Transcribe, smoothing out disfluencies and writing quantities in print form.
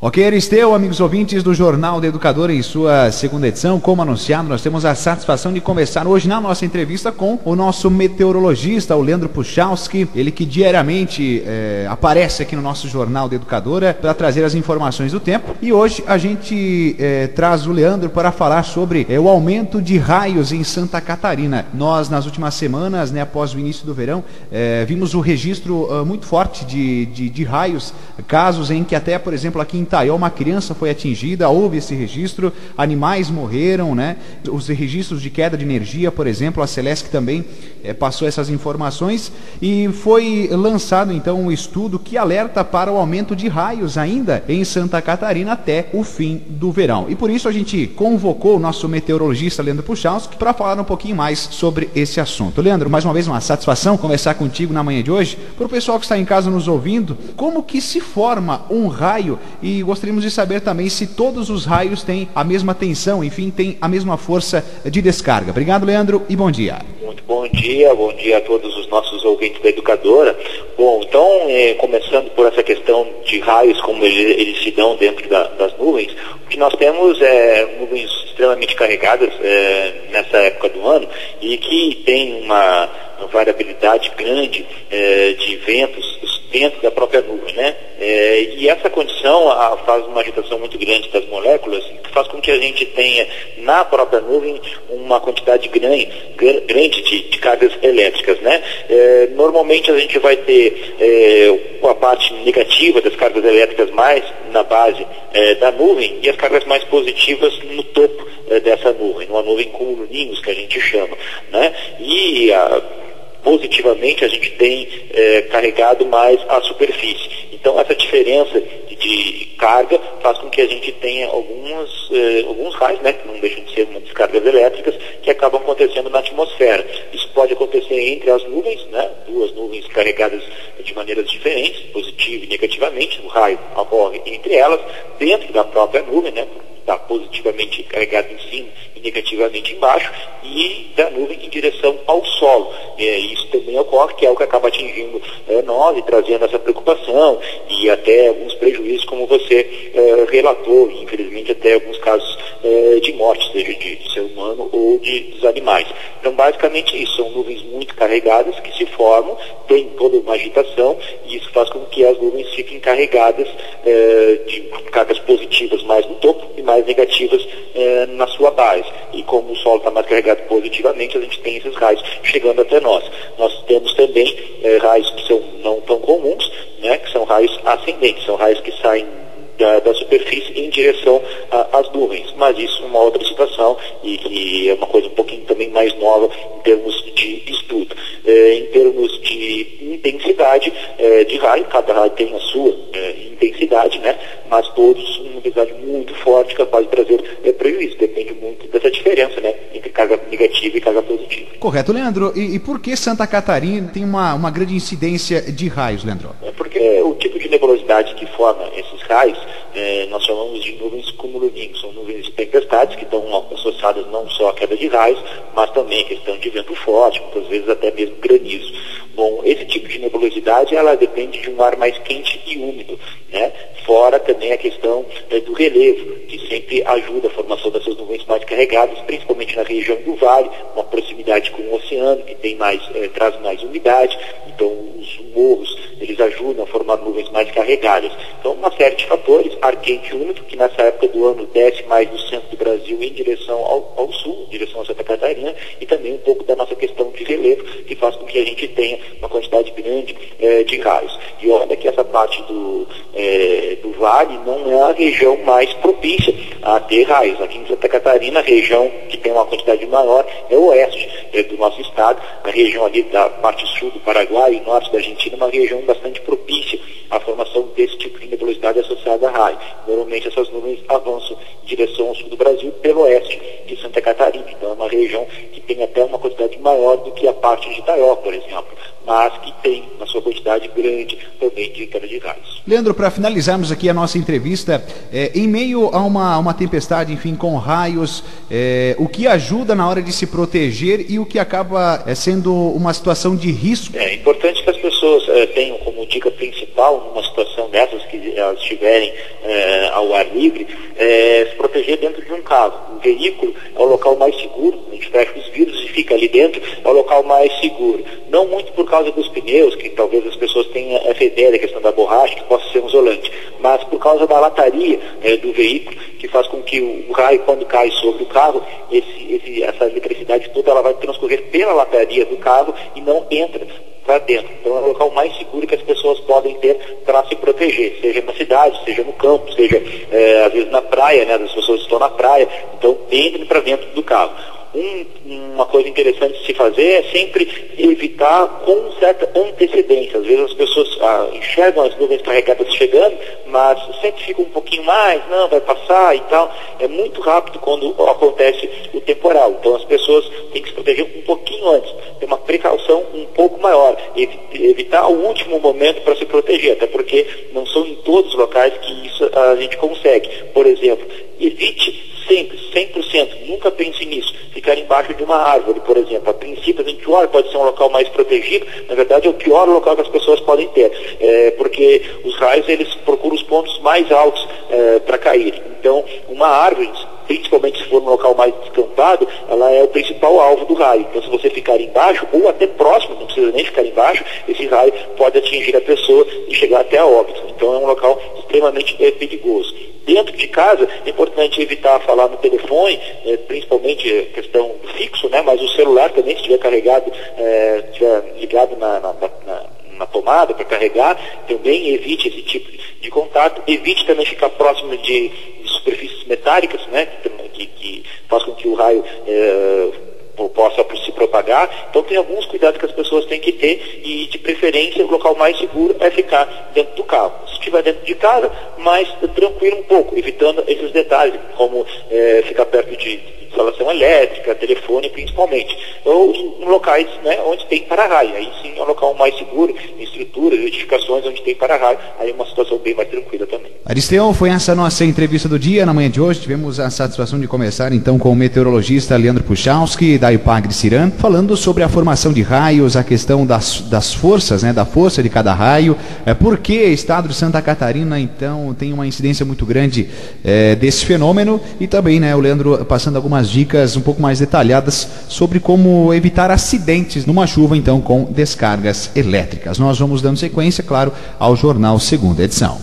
Ok, Aristeu, amigos ouvintes do Jornal da Educadora, em sua segunda edição, como anunciado, nós temos a satisfação de conversar hoje na nossa entrevista com o nosso meteorologista, o Leandro Puchalski, ele que diariamente aparece aqui no nosso Jornal da Educadora para trazer as informações do tempo. E hoje a gente traz o Leandro para falar sobre o aumento de raios em Santa Catarina. Nós, nas últimas semanas, após o início do verão, vimos o registro muito forte de raios, casos em que até, por exemplo, aqui em Itaió, uma criança foi atingida, houve esse registro, animais morreram, Os registros de queda de energia, por exemplo, a Celesc também passou essas informações e foi lançado então um estudo que alerta para o aumento de raios ainda em Santa Catarina até o fim do verão. E por isso a gente convocou o nosso meteorologista Leandro Puchalski para falar um pouquinho mais sobre esse assunto. Leandro, mais uma vez uma satisfação conversar contigo na manhã de hoje. Para o pessoal que está em casa nos ouvindo, como que se forma um raio? E gostaríamos de saber também se todos os raios têm a mesma tensão, enfim, têm a mesma força de descarga. Obrigado, Leandro, e bom dia. Muito bom dia a todos os nossos ouvintes da Educadora. Bom, então, começando por essa questão de raios, como eles se dão dentro das nuvens, o que nós temos é nuvens extremamente carregadas nessa época do ano e que tem uma variabilidade grande de ventos dentro da própria nuvem, e essa condição faz uma agitação muito grande das moléculas, que faz com que a gente tenha na própria nuvem uma quantidade grande de cargas elétricas, Normalmente a gente vai ter a parte negativa das cargas elétricas mais na base da nuvem e as cargas mais positivas no topo dessa nuvem, uma nuvem cumuloninhos que a gente chama, E positivamente a gente tem carregado mais a superfície. Então essa diferença de carga faz com que a gente tenha alguns raios, que não deixam de ser uma descargas elétricas, que acabam acontecendo na atmosfera. Isso pode acontecer entre as nuvens, duas nuvens carregadas de maneiras diferentes, positiva e negativamente, o raio ocorre entre elas, dentro da própria nuvem, está positivamente carregado em cima e negativamente embaixo, e da nuvem em direção ao solo. Isso também ocorre, que é o que acaba atingindo nós e trazendo essa preocupação e até alguns prejuízos, como você relatou, e infelizmente até alguns casos de morte, seja de ser humano ou dos animais. Então, basicamente isso, são nuvens muito carregadas que se formam, tem toda uma agitação, e isso faz com que as nuvens fiquem carregadas de cargas positivas mais no topo e mais negativas na sua base. E como o solo está mais carregado positivamente, a gente tem esses raios chegando até nós. Nós temos também raios que são não tão comuns, que são raios ascendentes, são raios que saem da superfície em direção às nuvens, mas isso é uma outra situação e é uma coisa um pouquinho também mais nova em termos de estudo. Em termos de intensidade de raio, cada raio tem a sua intensidade, mas todos uma intensidade muito forte, capaz de trazer prejuízo. Depende muito dessa diferença, entre carga negativa e carga positiva. Correto, Leandro. E por que Santa Catarina tem uma grande incidência de raios, Leandro? Porque o tipo de nebulosidade que forma esses raios, nós chamamos de nuvens cumuloninhos. São nuvens de tempestades que estão associadas não só à queda de raios, mas também à questão de vento forte, muitas vezes até mesmo granizo. Bom, esse tipo de nebulosidade, ela depende de um ar mais quente e úmido, Fora também a questão do relevo, que sempre ajuda a formação dessas nuvens mais carregadas, principalmente na região do vale, uma proximidade com o oceano, que tem traz mais umidade. Então os morros, eles ajudam a formar nuvens mais carregadas. Então uma série de fatores, ar quente e úmido, que nessa época do ano desce mais do centro do Brasil em direção ao sul, em direção a Santa Catarina, e também um pouco da nossa questão de relevo, que faz com que a gente tenha uma quantidade grande de raios. E olha que essa parte do vale não é a região mais propícia a ter raios. Aqui em Santa Catarina, a região que tem uma quantidade maior é o oeste do nosso estado, a região ali da parte sul do Paraguai e norte da Argentina, uma região bastante propícia à formação desse tipo de nebulosidade associada a raio. Normalmente essas nuvens avançam em direção ao sul do Brasil pelo oeste de Santa Catarina. Então é uma região que tem até uma quantidade maior do que a parte de Itaió, por exemplo, mas que tem na sua quantidade grande também de queda de raios. Leandro, para finalizarmos aqui a nossa entrevista, em meio a uma tempestade, enfim, com raios, o que ajuda na hora de se proteger e o que acaba sendo uma situação de risco? É importante que as pessoas tenham como dica principal normal, numa situação dessas, que elas estiverem ao ar livre, se proteger dentro de um carro. O veículo é o local mais seguro, a gente fecha os vidros e fica ali dentro, é o local mais seguro. Não muito por causa dos pneus, que talvez as pessoas tenham essa ideia da questão da borracha, que possa ser um isolante, mas por causa da lataria do veículo, que faz com que o raio, quando cai sobre o carro, essa eletricidade toda ela vai transcorrer pela lataria do carro e não entra para dentro. Então é o local mais seguro que as pessoas podem ter para se proteger, seja na cidade, seja no campo, seja às vezes na praia, né? As pessoas estão na praia, então entrem para dentro do carro. Uma coisa interessante de se fazer é sempre evitar com certa antecedência. Às vezes as pessoas enxergam as nuvens carregadas chegando, mas sempre fica um pouquinho mais, não, vai passar e tal. É muito rápido quando acontece o temporal. Então as pessoas têm que se proteger um pouquinho antes, ter uma precaução um pouco maior, evitar o último momento para se proteger, até porque não são em todos os locais que isso a gente consegue. Por exemplo, evite sempre, 100%, nunca pense nisso, ficar embaixo de uma árvore, por exemplo. A princípio a gente olha, pode ser um local mais protegido, na verdade é o pior local que as pessoas podem ter, porque os raios eles procuram os pontos mais altos para cair. Então uma árvore, principalmente se for um local mais descampado, ela é o principal alvo do raio. Então se você ficar embaixo, ou até próximo, não precisa nem ficar embaixo, esse raio pode atingir a pessoa e chegar até a óbito. Então é um local extremamente perigoso. Dentro de casa, é importante evitar falar no telefone, principalmente questão do fixo, né? Mas o celular também, se estiver carregado, estiver ligado na tomada para carregar, também evite esse tipo de contato. Evite também ficar próximo de superfícies metálicas, né? Que faz com que o raio possa se propagar. Então tem alguns cuidados que as pessoas têm que ter e, de preferência, o local mais seguro é ficar dentro do carro. Se estiver dentro de casa, mais tranquilo um pouco, evitando esses detalhes, como ficar perto de instalação elétrica, telefone principalmente, ou em locais, né, onde tem para-raio. Aí sim é um local mais seguro, em estruturas, edificações onde tem para-raio, aí é uma situação bem mais tranquila também. Aristeu, foi essa a nossa entrevista do dia. Na manhã de hoje tivemos a satisfação de começar então com o meteorologista Leandro Puchalski, da IPAGRE Ciran, falando sobre a formação de raios, a questão das forças, né, da força de cada raio, por que o estado de Santa Catarina então tem uma incidência muito grande desse fenômeno, e também, né, o Leandro passando algumas dicas um pouco mais detalhadas sobre como evitar acidentes numa chuva então com descargas elétricas. Nós vamos dando sequência, claro, ao Jornal Segunda Edição.